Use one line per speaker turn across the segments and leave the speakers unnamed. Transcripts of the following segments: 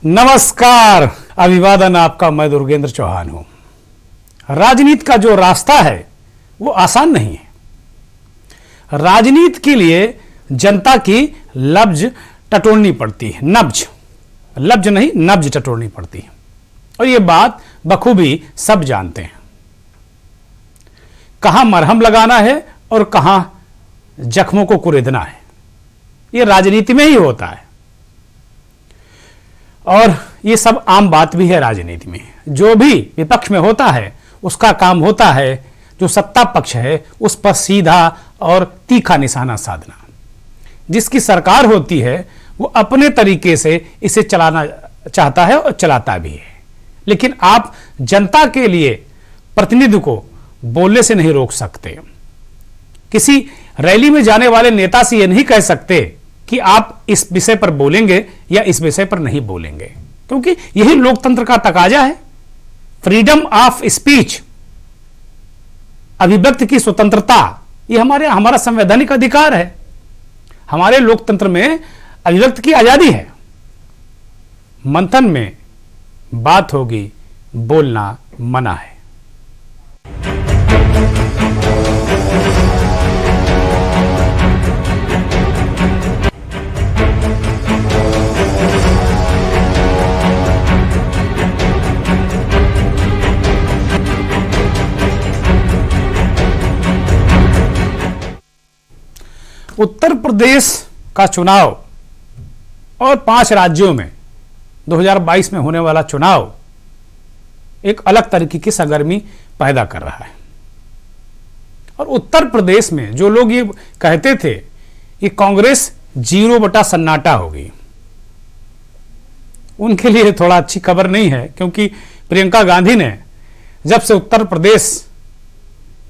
नमस्कार, अभिवादन आपका। मैं दुर्गेंद्र चौहान हूं। राजनीति का जो रास्ता है वो आसान नहीं है। राजनीति के लिए जनता की लब्ज टटोलनी पड़ती है। नब्ज, लब्ज नहीं, नब्ज टटोलनी पड़ती है। और ये बात बखूबी सब जानते हैं। कहां मरहम लगाना है और कहां जख्मों को कुरेदना है, ये राजनीति में ही होता है। और ये सब आम बात भी है राजनीति में। जो भी विपक्ष में होता है उसका काम होता है जो सत्ता पक्ष है उस पर सीधा और तीखा निशाना साधना। जिसकी सरकार होती है वो अपने तरीके से इसे चलाना चाहता है और चलाता भी है। लेकिन आप जनता के लिए प्रतिनिधि को बोलने से नहीं रोक सकते। किसी रैली में जाने वाले नेता से यह नहीं कह सकते कि आप इस विषय पर बोलेंगे या इस विषय पर नहीं बोलेंगे, क्योंकि यही लोकतंत्र का तकाजा है। फ्रीडम ऑफ स्पीच, अभिव्यक्ति की स्वतंत्रता, यह हमारा संवैधानिक अधिकार है। हमारे लोकतंत्र में अभिव्यक्ति की आजादी है। मंथन में बात होगी, बोलना मना है। उत्तर प्रदेश का चुनाव और 5 राज्यों में 2022 में होने वाला चुनाव एक अलग तरीके की सरगर्मी पैदा कर रहा है। और उत्तर प्रदेश में जो लोग ये कहते थे कि कांग्रेस 0 सन्नाटा होगी, उनके लिए थोड़ा अच्छी खबर नहीं है, क्योंकि प्रियंका गांधी ने जब से उत्तर प्रदेश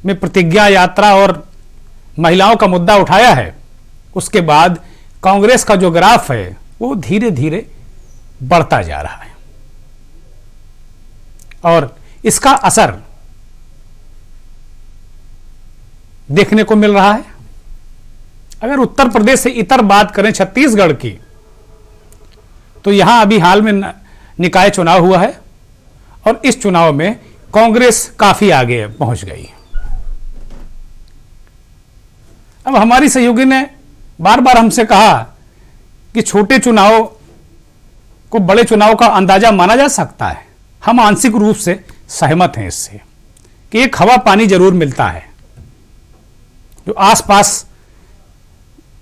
में प्रतिज्ञा यात्रा और महिलाओं का मुद्दा उठाया है, उसके बाद कांग्रेस का जो ग्राफ है वो धीरे धीरे बढ़ता जा रहा है। और इसका असर देखने को मिल रहा है। अगर उत्तर प्रदेश से इतर बात करें छत्तीसगढ़ की, तो यहां अभी हाल में निकाय चुनाव हुआ है और इस चुनाव में कांग्रेस काफी आगे पहुंच गई। अब हमारी सहयोगी ने बार बार हमसे कहा कि छोटे चुनाव को बड़े चुनाव का अंदाजा माना जा सकता है। हम आंशिक रूप से सहमत हैं इससे कि एक हवा पानी जरूर मिलता है। जो आसपास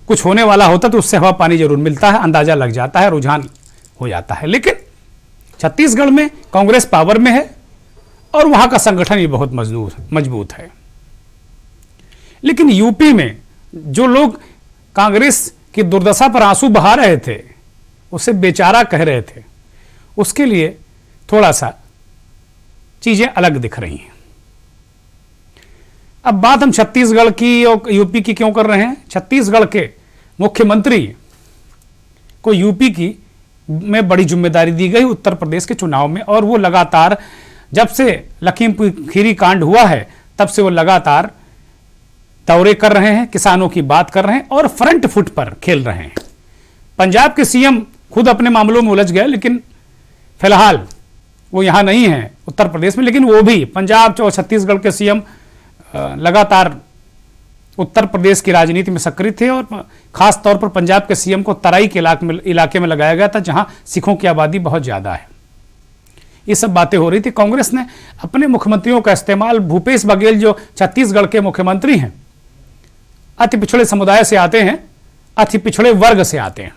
कुछ होने वाला होता तो उससे हवा पानी जरूर मिलता है, अंदाजा लग जाता है, रुझान हो जाता है। लेकिन छत्तीसगढ़ में कांग्रेस पावर में है और वहां का संगठन भी बहुत मजबूत है। लेकिन यूपी में जो लोग कांग्रेस की दुर्दशा पर आंसू बहा रहे थे, उसे बेचारा कह रहे थे, उसके लिए थोड़ा सा चीजें अलग दिख रही हैं। अब बात हम छत्तीसगढ़ की और यूपी की क्यों कर रहे हैं? छत्तीसगढ़ के मुख्यमंत्री को यूपी की में बड़ी जिम्मेदारी दी गई उत्तर प्रदेश के चुनाव में, और वो लगातार जब से लखीमपुर खीरी कांड हुआ है तब से वो लगातार दौरे कर रहे हैं, किसानों की बात कर रहे हैं और फ्रंट फुट पर खेल रहे हैं। पंजाब के सीएम खुद अपने मामलों में उलझ गए, लेकिन फिलहाल वो यहां नहीं है उत्तर प्रदेश में। लेकिन वो भी पंजाब और छत्तीसगढ़ के सीएम लगातार उत्तर प्रदेश की राजनीति में सक्रिय थे, और खास तौर पर पंजाब के सीएम को तराई के इलाके में लगाया गया था, जहां सिखों की आबादी बहुत ज्यादा है। ये सब बातें हो रही थी। कांग्रेस ने अपने मुख्यमंत्रियों का इस्तेमाल, भूपेश बघेल जो छत्तीसगढ़ के मुख्यमंत्री हैं, अति पिछड़े समुदाय से आते हैं, अति पिछड़े वर्ग से आते हैं,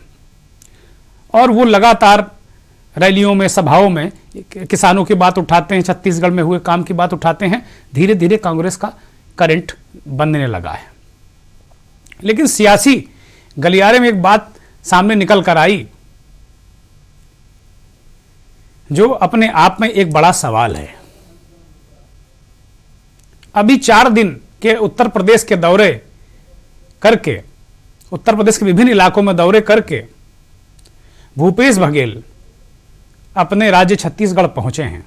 और वो लगातार रैलियों में, सभाओं में किसानों की बात उठाते हैं, छत्तीसगढ़ में हुए काम की बात uठाते हैं। धीरे धीरे कांग्रेस का करंट बनने लगा है। लेकिन सियासी गलियारे में एक बात सामने निकल कर आई जो अपने आप में एक बड़ा सवाल है। अभी 4 दिन के उत्तर प्रदेश के दौरे करके, उत्तर प्रदेश के विभिन्न इलाकों में दौरे करके भूपेश बघेल अपने राज्य छत्तीसगढ़ पहुंचे हैं।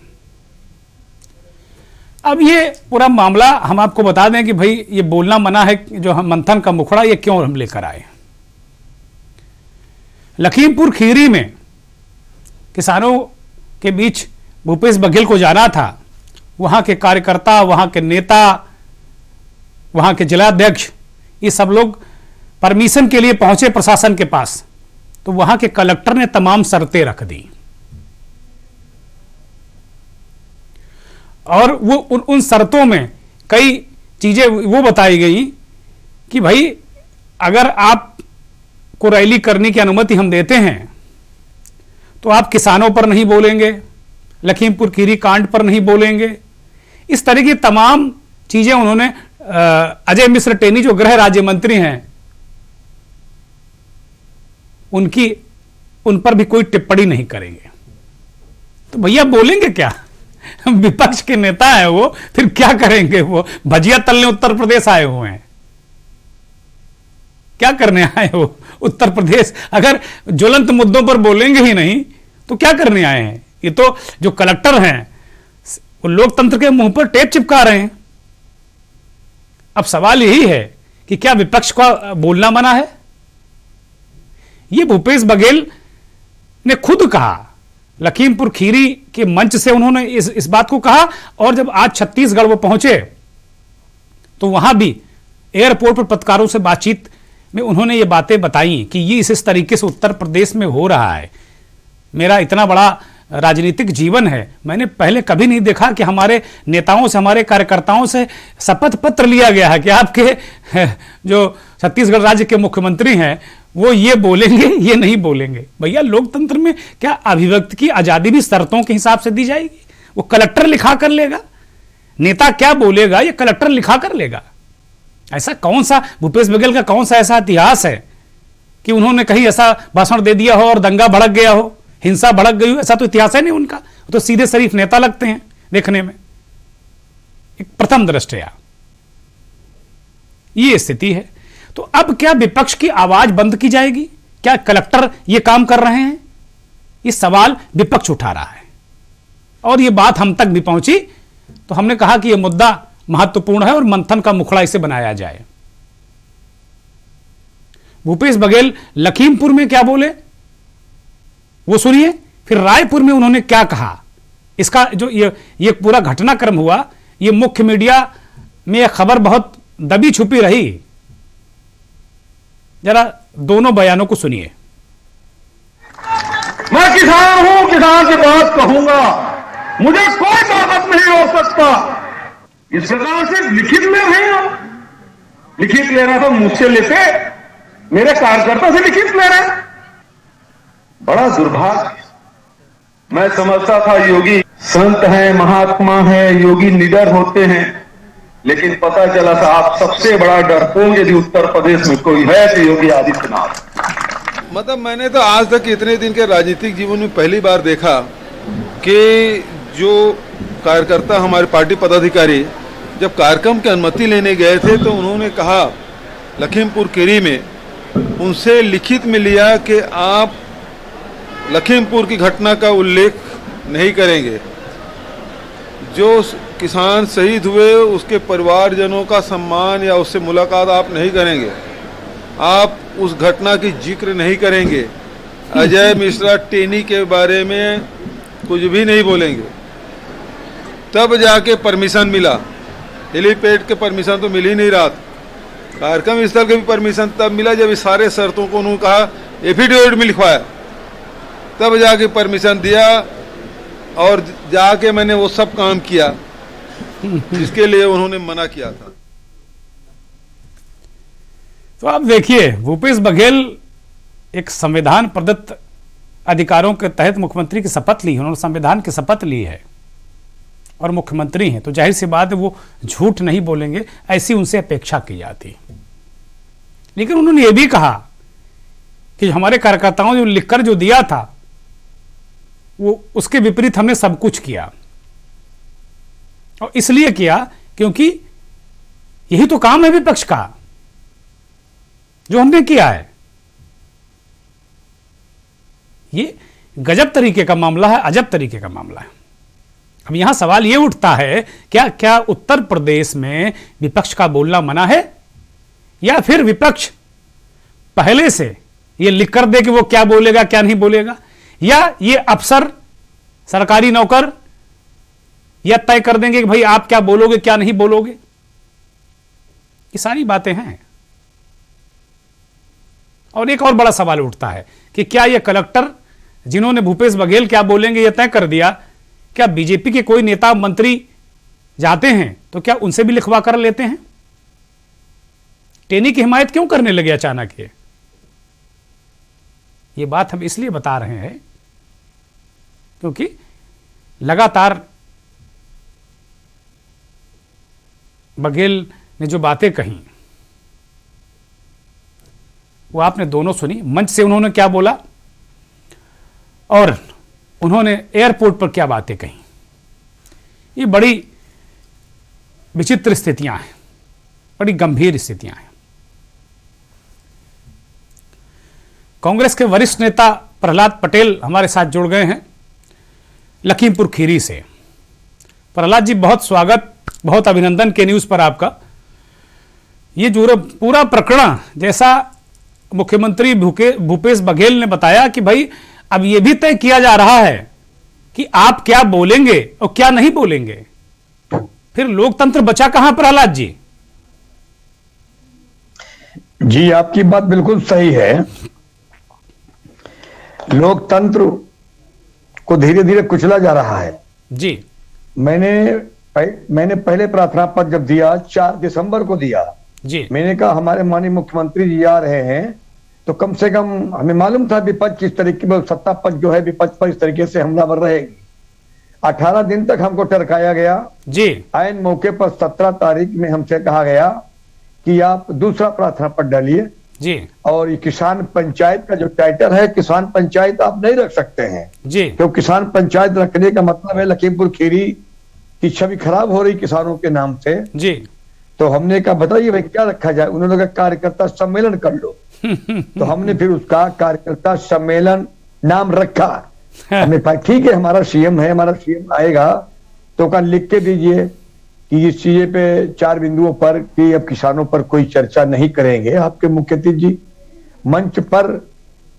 अब ये पूरा मामला हम आपको बता दें कि भाई ये बोलना मना है, जो हम मंथन का मुखड़ा ये क्यों हम लेकर आए। लखीमपुर खीरी में किसानों के बीच भूपेश बघेल को जाना था, वहां के कार्यकर्ता, वहां के नेता, वहां के जिलाध्यक्ष, ये सब लोग परमिशन के लिए पहुंचे प्रशासन के पास, तो वहां के कलेक्टर ने तमाम शर्तें रख दी और वो उन शर्तों में कई चीजें वो बताई गई कि भाई अगर आपको रैली करने की अनुमति हम देते हैं तो आप किसानों पर नहीं बोलेंगे, लखीमपुर खीरी कांड पर नहीं बोलेंगे। इस तरह की तमाम चीजें उन्होंने अजय मिश्र टेनी जो गृह राज्य मंत्री हैं उन पर भी कोई टिप्पणी नहीं करेंगे। तो भैया बोलेंगे क्या? विपक्ष के नेता है वो, फिर क्या करेंगे? वो भजिया तलने उत्तर प्रदेश आए हुए हैं, क्या करने आए हो उत्तर प्रदेश? अगर ज्वलंत मुद्दों पर बोलेंगे ही नहीं तो क्या करने आए हैं? ये तो जो कलेक्टर हैं वो लोकतंत्र के मुंह पर टेप चिपका रहे हैं। अब सवाल यही है कि क्या विपक्ष का बोलना मना है? ये भूपेश बघेल ने खुद कहा, लखीमपुर खीरी के मंच से उन्होंने इस बात को कहा, और जब आज छत्तीसगढ़ वो पहुंचे तो वहां भी एयरपोर्ट पर पत्रकारों से बातचीत में उन्होंने ये बातें बताई कि ये इस तरीके से उत्तर प्रदेश में हो रहा है। मेरा इतना बड़ा राजनीतिक जीवन है, मैंने पहले कभी नहीं देखा कि हमारे नेताओं से, हमारे कार्यकर्ताओं से शपथ पत्र लिया गया है कि आपके जो छत्तीसगढ़ राज्य के मुख्यमंत्री हैं वो ये बोलेंगे, ये नहीं बोलेंगे। भैया लोकतंत्र में क्या अभिव्यक्ति की आजादी भी शर्तों के हिसाब से दी जाएगी? वो कलेक्टर लिखा कर लेगा, नेता क्या बोलेगा ये कलेक्टर लिखा कर लेगा। ऐसा कौन सा भूपेश बघेल का कौन सा ऐसा इतिहास है कि उन्होंने कहीं ऐसा भाषण दे दिया हो और दंगा भड़क गया हो, हिंसा भड़क गई हो? ऐसा तो इतिहास है नहीं उनका। तो सीधे शरीफ नेता लगते हैं देखने में, एक प्रथम दृष्टया ये स्थिति है। तो अब क्या विपक्ष की आवाज बंद की जाएगी? क्या कलेक्टर ये काम कर रहे हैं? ये सवाल विपक्ष उठा रहा है और ये बात हम तक भी पहुंची, तो हमने कहा कि यह मुद्दा महत्वपूर्ण है और मंथन का मुखड़ा इसे बनाया जाए। भूपेश बघेल लखीमपुर में क्या बोले वो सुनिए, फिर रायपुर में उन्होंने क्या कहा। इसका जो ये पूरा घटनाक्रम हुआ, ये मुख्य मीडिया में यह खबर बहुत दबी छुपी रही। जरा दोनों बयानों को सुनिए।
मैं किसान हूं, किसान की बात कहूंगा, मुझे कोई ताकत नहीं रोक सकता। इस प्रकार से लिखित ले रहे हो, लिखित लेना तो मुझसे लेते, मेरे कार्यकर्ता से लिखित ले रहे। बड़ा दुर्भाग्य। मैं समझता था योगी संत हैं, महात्मा हैं, योगी निडर होते हैं, लेकिन पता चला साहब सबसे बड़ा डरपोक यदि उत्तर प्रदेश में कोई है तो योगी आदित्यनाथ।
मतलब मैंने तो आज तक इतने दिन के राजनीतिक जीवन में पहली बार देखा कि जो कार्यकर्ता, हमारे पार्टी पदाधिकारी जब कार्यक्रम की अनुमति लेने गए थे तो उन्होंने कहा लखीमपुर खीरी में, उनसे लिखित में लिया कि आप लखीमपुर की घटना का उल्लेख नहीं करेंगे, जो किसान शहीद हुए उसके परिवारजनों का सम्मान या उससे मुलाकात आप नहीं करेंगे, आप उस घटना की जिक्र नहीं करेंगे, अजय मिश्रा टेनी के बारे में कुछ भी नहीं बोलेंगे। तब जाके परमिशन मिला, हेलीपैड के परमिशन तो मिल ही नहीं रहा था, कार्यक्रम स्थल के भी परमिशन तब मिला जब इस सारे शर्तों को उन्होंने कहा, एफिडेविट में लिखवाया, तब जाके परमिशन दिया और जाके मैंने वो सब काम किया जिसके लिए उन्होंने मना किया था।
तो आप देखिए, भूपेश बघेल एक संविधान प्रदत्त अधिकारों के तहत मुख्यमंत्री की शपथ ली, उन्होंने संविधान की शपथ ली है और मुख्यमंत्री हैं, तो जाहिर सी बात है वो झूठ नहीं बोलेंगे, ऐसी उनसे अपेक्षा की जाती। लेकिन उन्होंने ये भी कहा कि हमारे कार्यकर्ताओं ने लिखकर जो दिया था वो उसके विपरीत हमने सब कुछ किया, और इसलिए किया क्योंकि यही तो काम है विपक्ष का, जो हमने किया है। ये गजब तरीके का मामला है, अजब तरीके का मामला है। अब यहां सवाल यह उठता है, क्या उत्तर प्रदेश में विपक्ष का बोलना मना है, या फिर विपक्ष पहले से यह लिख कर दे कि वो क्या बोलेगा क्या नहीं बोलेगा। या ये अफसर, सरकारी नौकर यह तय कर देंगे कि भाई आप क्या बोलोगे क्या नहीं बोलोगे? ये सारी बातें हैं। और एक और बड़ा सवाल उठता है कि क्या ये कलेक्टर जिन्होंने भूपेश बघेल क्या बोलेंगे यह तय कर दिया, क्या बीजेपी के कोई नेता मंत्री जाते हैं तो क्या उनसे भी लिखवा कर लेते हैं? टेनी की हिमायत क्यों करने लगे अचानक? ये बात हम इसलिए बता रहे हैं क्योंकि लगातार बघेल ने जो बातें कही वो आपने दोनों सुनी। मंच से उन्होंने क्या बोला और उन्होंने एयरपोर्ट पर क्या बातें कही। ये बड़ी विचित्र स्थितियां हैं, बड़ी गंभीर स्थितियां हैं। कांग्रेस के वरिष्ठ नेता प्रहलाद पटेल हमारे साथ जुड़ गए हैं लखीमपुर खीरी से। प्रहलाद जी, बहुत स्वागत, बहुत अभिनंदन के न्यूज पर आपका। ये जो पूरा प्रकरण जैसा मुख्यमंत्री भूपेश बघेल ने बताया कि भाई अब यह भी तय किया जा रहा है कि आप क्या बोलेंगे और क्या नहीं बोलेंगे, फिर लोकतंत्र बचा कहां प्रहलाद जी?
जी, आपकी बात बिल्कुल सही है। लोकतंत्र को धीरे धीरे कुचला जा रहा है।
जी,
मैंने पहले प्रार्थना पत्र जब दिया 4 दिसंबर को दिया
जी,
मैंने कहा हमारे माननीय मुख्यमंत्री जी आ रहे हैं तो कम से कम हमें मालूम था विपक्ष इस तरीके, सत्ता पक्ष जो है विपक्ष पर इस तरीके से हमलावर रहेगी। 18 दिन तक हमको टरकाया गया
जी।
आयन मौके पर 17 तारीख में हमसे कहा गया कि आप दूसरा प्रार्थना पत्र डालिए
जी
और ये किसान पंचायत का जो टाइटल है किसान पंचायत आप नहीं रख सकते हैं
जी,
क्योंकि किसान पंचायत रखने का मतलब है लखीमपुर खीरी की छवि खराब हो रही किसानों के नाम से।
जी।
तो हमने कहा बताइए भाई क्या रखा जाए? उन्होंने कहा कार्यकर्ता सम्मेलन कर लो। तो हमने फिर उसका कार्यकर्ता सम्मेलन नाम रखा। हमने कहा ठीक है, हमारा सीएम है, हमारा सीएम आएगा तो कहा लिख के दीजिए कि इस चीजे पे 4 बिंदुओं पर कि अब किसानों पर कोई चर्चा नहीं करेंगे। आपके मुख्य अतिथि जी मंच पर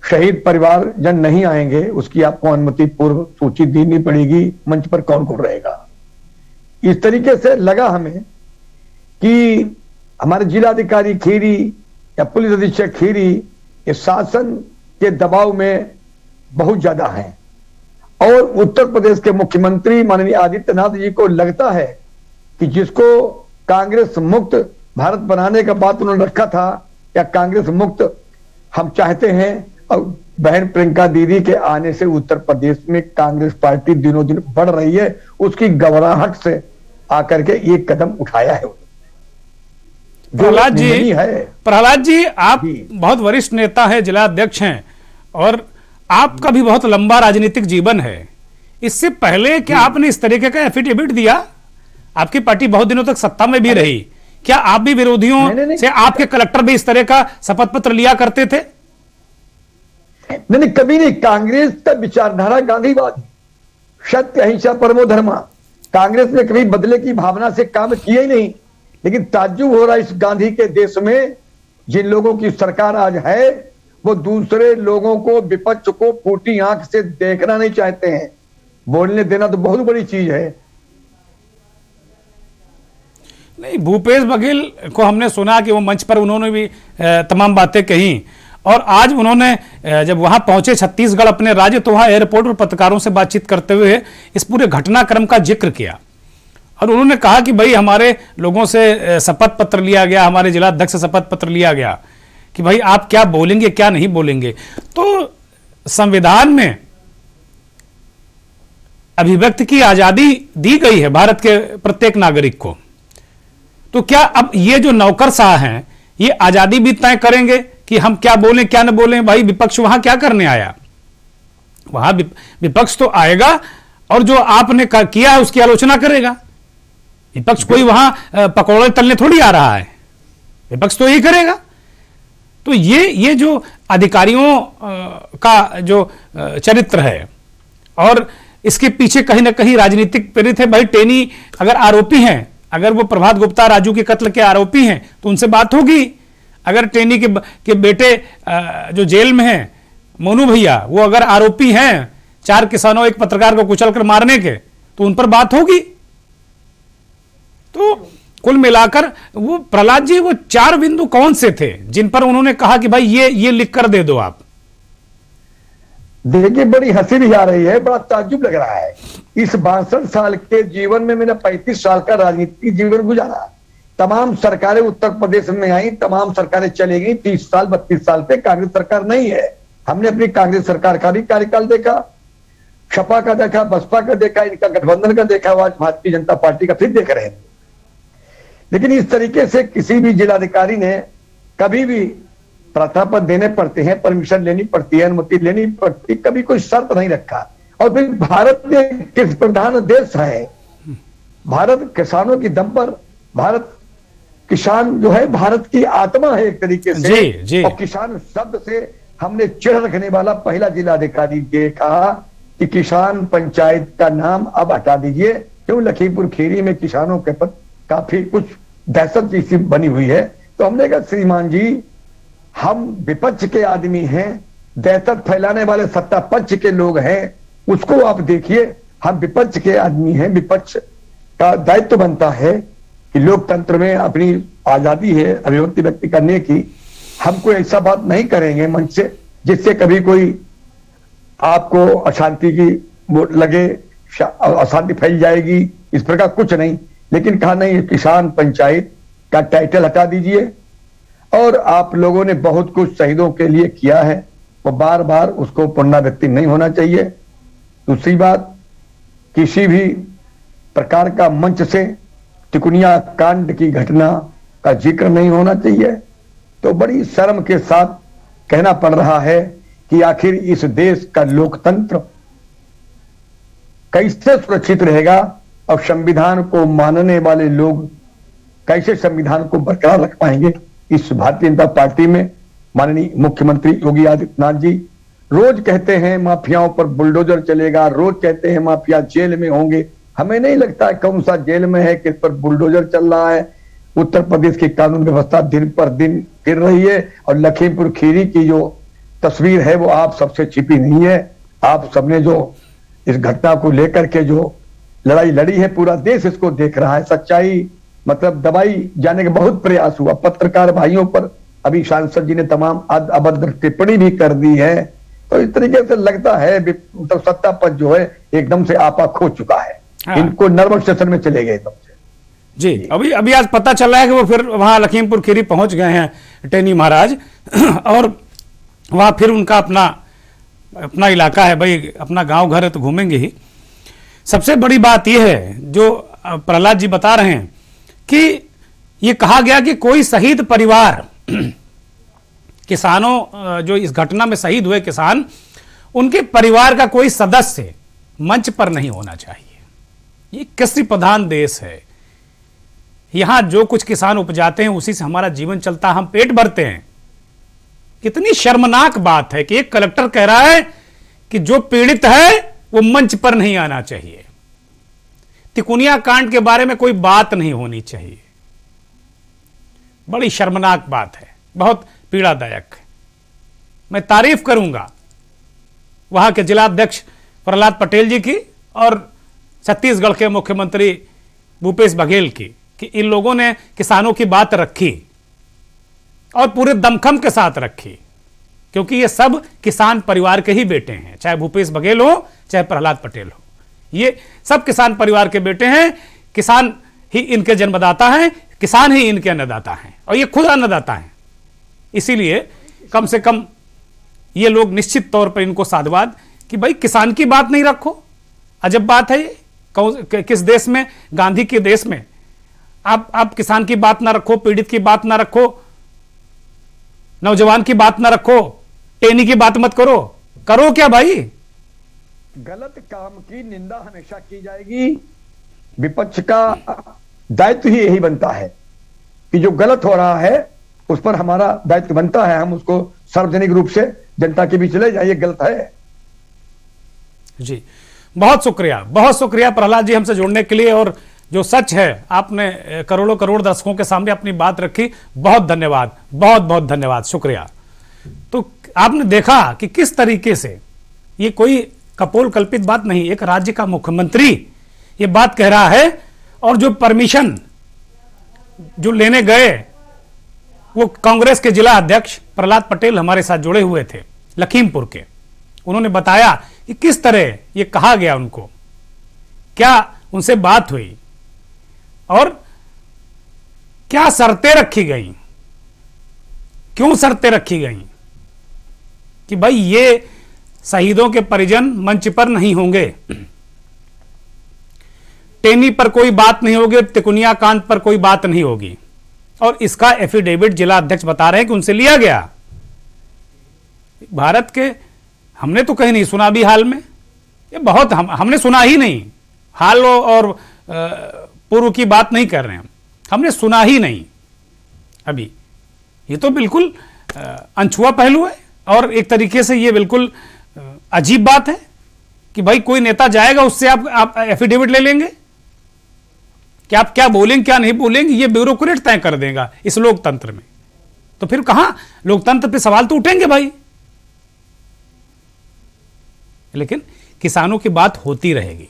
शहीद परिवार जन नहीं आएंगे, उसकी आपको अनुमति पूर्व सूची देनी पड़ेगी। मंच पर कौन कौन रहेगा? इस तरीके से लगा हमें कि हमारे जिलाधिकारी खीरी या पुलिस अधीक्षक खीरी ये शासन के दबाव में बहुत ज्यादा हैं और उत्तर प्रदेश के मुख्यमंत्री माननीय आदित्यनाथ जी को लगता है कि जिसको कांग्रेस मुक्त भारत बनाने का बात उन्होंने रखा था या कांग्रेस मुक्त हम चाहते हैं, और बहन प्रियंका दीदी के आने से उत्तर प्रदेश में कांग्रेस पार्टी दिनों दिन बढ़ रही है, उसकी घबराहट से आकर के एक कदम उठाया है।
प्रहलाद जी आप बहुत वरिष्ठ नेता हैं, जिला अध्यक्ष हैं और आपका भी बहुत लंबा राजनीतिक जीवन है। इससे पहले क्या आपने इस तरीके का एफिडेविट दिया? आपकी पार्टी बहुत दिनों तक सत्ता में भी रही, क्या आप भी विरोधियों से आपके कलेक्टर भी इस तरह का शपथ पत्र लिया करते थे?
नहीं, कभी नहीं। कांग्रेस का विचारधारा गांधीवादी, सत्य अहिंसा परमो धर्मा। कांग्रेस ने कभी बदले की भावना से काम किया ही नहीं। लेकिन ताज्जुब हो रहा है इस गांधी के देश में जिन लोगों की सरकार आज है वो दूसरे लोगों को, विपक्ष को फूटी आंख से देखना नहीं चाहते हैं। बोलने देना तो बहुत बड़ी चीज है।
नहीं, भूपेश बघेल को हमने सुना कि वो मंच पर उन्होंने भी तमाम बातें कही और आज उन्होंने जब वहां पहुंचे छत्तीसगढ़ अपने राज्य तो वहां एयरपोर्ट पर पत्रकारों से बातचीत करते हुए इस पूरे घटनाक्रम का जिक्र किया और उन्होंने कहा कि भाई हमारे लोगों से शपथ पत्र लिया गया, हमारे जिला अध्यक्ष से शपथ पत्र लिया गया कि भाई आप क्या बोलेंगे क्या नहीं बोलेंगे। तो संविधान में अभिव्यक्ति की आजादी दी गई है भारत के प्रत्येक नागरिक को, तो क्या अब ये जो नौकरशाह हैं ये आजादी भी तय करेंगे कि हम क्या बोलें क्या न बोलें? भाई विपक्ष वहां क्या करने आया? वहां विपक्ष तो आएगा और जो आपने किया है उसकी आलोचना करेगा। विपक्ष कोई वहां पकौड़े तलने थोड़ी आ रहा है, विपक्ष तो यही करेगा। तो ये जो अधिकारियों का जो चरित्र है और इसके पीछे कहीं ना कहीं राजनीतिक प्रेरित है। भाई टेनी अगर आरोपी हैं, अगर वो प्रभात गुप्ता राजू के कत्ल के आरोपी हैं तो उनसे बात होगी। अगर टेनी के बेटे जो जेल में हैं मोनू भैया वो अगर आरोपी हैं 4 किसानों एक पत्रकार को कुचलकर मारने के, तो उन पर बात होगी। तो कुल मिलाकर वो प्रहलाद जी वो 4 बिंदु कौन से थे जिन पर उन्होंने कहा कि भाई ये लिख कर दे दो आप?
देखिए, बड़ी हंसी भी आ रही है, बड़ा ताज्जुब लग रहा है। इस 62 साल के जीवन में मैंने 35 साल का राजनीतिक जीवन गुजारा। तमाम सरकारें उत्तर प्रदेश में आई, तमाम सरकारें चली गई। 30 साल 32 साल पे कांग्रेस सरकार नहीं है। हमने अपनी कांग्रेस सरकार का भी कार्यकाल देखा, सपा का देखा, बसपा का देखा, इनका गठबंधन का देखा, आज भारतीय जनता पार्टी का फिर देख रहे हैं। लेकिन इस तरीके से किसी भी जिलाधिकारी ने कभी भी प्रथा पत्र देने पड़ते हैं, परमिशन लेनी पड़ती है, अनुमति लेनी पड़ती, कभी कोई शर्त नहीं रखा। और फिर भारत में कृषि प्रधान देश है, भारत किसानों की दम पर, भारत किसान जो है भारत की आत्मा है एक तरीके से।
जी।
और किसान शब्द से हमने चिढ़ रखने वाला पहला जिलाधिकारी ये कहा कि किसान पंचायत का नाम अब हटा दीजिए, क्यों लखीमपुर खीरी में किसानों के पर काफी कुछ दहशत जैसी बनी हुई है। तो हमने कहा श्रीमान जी, हम विपक्ष के आदमी हैं, दहशत फैलाने वाले सत्ता पक्ष के लोग हैं, उसको आप देखिए। हम विपक्ष के आदमी हैं, विपक्ष का दायित्व बनता है कि लोकतंत्र में अपनी आजादी है अभिव्यक्ति व्यक्त करने की। हम कोई ऐसा बात नहीं करेंगे मंच से जिससे कभी कोई आपको अशांति की लगे, अशांति फैल जाएगी, इस प्रकार कुछ नहीं। लेकिन कहा नहीं, किसान पंचायत का टाइटल हटा दीजिए। और आप लोगों ने बहुत कुछ शहीदों के लिए किया है, वो बार बार उसको पुनरावृत्ति नहीं होना चाहिए। दूसरी बात, किसी भी प्रकार का मंच से तिकुनिया कांड की घटना का जिक्र नहीं होना चाहिए। तो बड़ी शर्म के साथ कहना पड़ रहा है कि आखिर इस देश का लोकतंत्र कैसे सुरक्षित रहेगा और संविधान को मानने वाले लोग कैसे संविधान को बरकरार रख पाएंगे। इस भारतीय जनता पार्टी में माननीय मुख्यमंत्री योगी आदित्यनाथ जी रोज कहते हैं माफियाओं पर बुलडोजर चलेगा, रोज कहते हैं माफिया जेल में होंगे। हमें नहीं लगता है कौन सा जेल में है, किस पर बुलडोजर चल रहा है। उत्तर प्रदेश की कानून व्यवस्था दिन पर दिन गिर रही है और लखीमपुर खीरी की जो तस्वीर है वो आप सबसे छिपी नहीं है। आप सबने जो इस घटना को लेकर के जो लड़ाई लड़ी है, पूरा देश इसको देख रहा है। सच्चाई मतलब दबाई जाने का बहुत प्रयास हुआ, पत्रकार भाइयों पर अभी सांसद जी ने तमाम अभद्र टिप्पणी भी कर दी है। तो इस तरीके से लगता है मतलब सत्ता पक्ष जो है एकदम से आपा खो चुका है।
हाँ।
इनको नर्वस स्टेशन में चले गए एकदम से।
जी, अभी आज पता चल रहा है कि वो फिर वहां लखीमपुर खीरी पहुंच गए हैं टेनी महाराज और वहां फिर उनका अपना इलाका है भाई, अपना गांव घर है तो घूमेंगे ही। सबसे बड़ी बात यह है जो प्रहलाद जी बता रहे हैं कि ये कहा गया कि कोई शहीद परिवार किसानों जो इस घटना में शहीद हुए किसान, उनके परिवार का कोई सदस्य मंच पर नहीं होना चाहिए। ये कृषि प्रधान देश है, यहां जो कुछ किसान उपजाते हैं उसी से हमारा जीवन चलता है, हम पेट भरते हैं। कितनी शर्मनाक बात है कि एक कलेक्टर कह रहा है कि जो पीड़ित है वो मंच पर नहीं आना चाहिए, तिकुनिया कांड के बारे में कोई बात नहीं होनी चाहिए। बड़ी शर्मनाक बात है, बहुत पीड़ादायक है। मैं तारीफ करूंगा वहां के जिलाध्यक्ष प्रहलाद पटेल जी की और छत्तीसगढ़ के मुख्यमंत्री भूपेश बघेल की कि इन लोगों ने किसानों की बात रखी और पूरे दमखम के साथ रखी, क्योंकि ये सब किसान परिवार के ही बेटे हैं, चाहे भूपेश बघेल हो चाहे प्रहलाद पटेल हो। ये सब किसान परिवार के बेटे हैं, किसान ही इनके जन्मदाता हैं, किसान ही इनके अन्नदाता हैं और ये खुद अन्नदाता हैं। इसीलिए कम से कम ये लोग निश्चित तौर पर इनको साधुवाद कि भाई किसान की बात नहीं रखो। अजब बात है ये, किस देश में, गांधी के देश में आप किसान की बात ना रखो, पीड़ित की बात ना रखो, नौजवान की बात ना रखो, टेनी की बात मत करो। करो क्या भाई?
गलत काम की निंदा हमेशा की जाएगी। विपक्ष का दायित्व ही यही बनता है कि जो गलत हो रहा है उस पर हमारा दायित्व बनता है, हम उसको सार्वजनिक रूप से जनता के बीच ले जाइए, गलत है।
जी, बहुत शुक्रिया प्रहलाद जी हमसे जुड़ने के लिए, और जो सच है आपने करोड़ों करोड़ दर्शकों के सामने अपनी बात रखी। बहुत धन्यवाद, बहुत बहुत धन्यवाद, शुक्रिया। तो आपने देखा कि किस तरीके से, ये कोई कपोल कल्पित बात नहीं, एक राज्य का मुख्यमंत्री ये बात कह रहा है, और जो परमिशन जो लेने गए वो कांग्रेस के जिला अध्यक्ष प्रहलाद पटेल हमारे साथ जुड़े हुए थे लखीमपुर के, उन्होंने बताया कि किस तरह ये कहा गया, उनको क्या उनसे बात हुई और क्या शर्तें रखी गई, क्यों शर्तें रखी गई कि भाई ये शहीदों के परिजन मंच पर नहीं होंगे, टेनी पर कोई बात नहीं होगी, तिकुनिया कांड पर कोई बात नहीं होगी, और इसका एफिडेविट जिला अध्यक्ष बता रहे हैं कि उनसे लिया गया। भारत के हमने तो कहीं नहीं सुना भी हाल में, ये बहुत हमने सुना ही नहीं, हाल और पूर्व की बात नहीं कर रहे हैं, हमने सुना ही नहीं अभी। ये तो बिल्कुल अनछुआ पहलू है, और एक तरीके से ये बिल्कुल अजीब बात है कि भाई कोई नेता जाएगा, उससे आप एफिडेविट ले लेंगे कि आप क्या बोलेंगे क्या नहीं बोलेंगे, ये ब्यूरोक्रेट तय कर देगा इस लोकतंत्र में। तो फिर कहां लोकतंत्र पे सवाल तो उठेंगे भाई। लेकिन किसानों की बात होती रहेगी,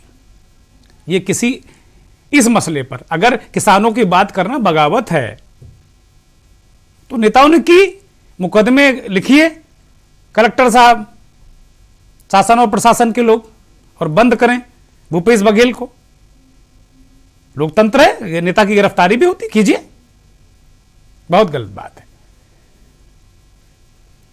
ये किसी इस मसले पर अगर किसानों की बात करना बगावत है तो नेताओं ने की, मुकदमे लिखिए कलेक्टर साहब, शासन और प्रशासन के लोग, और बंद करें भूपेश बघेल को। लोकतंत्र है, नेता की गिरफ्तारी भी होती, कीजिए, बहुत गलत बात है।